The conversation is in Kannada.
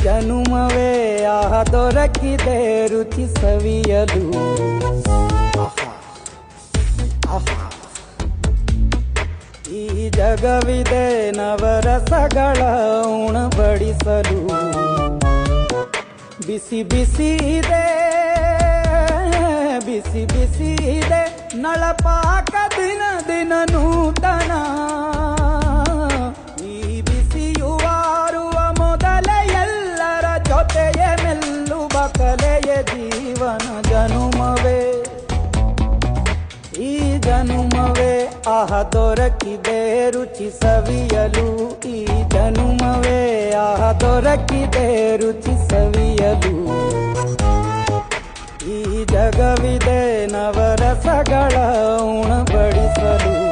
ಜನುಮವೇ ಆಹ ದೊರಕಿದೆ ರುಚಿ ಸವಿಯಲು. ಈ ಜಗವಿದೆ ನವರಸಗಳ ಉಣಬಡಿಸಲು. ಬಿಸಿ ಬಿಸಿ ಇದೆ ಬಿಸಿ ಬಿಸಿ ಇದೆ ನಳಪಾಕ ದಿನ ದಿನ ನೂತನ. ಈ ಬಿಸಿಯುವಾರುವ ಮೊದಲೇ ಎಲ್ಲರ ಜೊತೆಯೇ ಮೆಲ್ಲುವ ಕಲೆಯ ಜೀವನ ಜನುಮವೇ. ಈ ಜನುಮವೇ ಆಹ ದೊರಕಿದೆ ರುಚಿ ಸವಿಯಲು. ಈ ಜನುಮವೇ ಆಹ ದೊರಕಿದೆ ರುಚಿ ಸವಿಯಲು. ಈ ಜಗವಿದೆ ನವರಸಗಳ ಉಣಬಡಿಸಲು.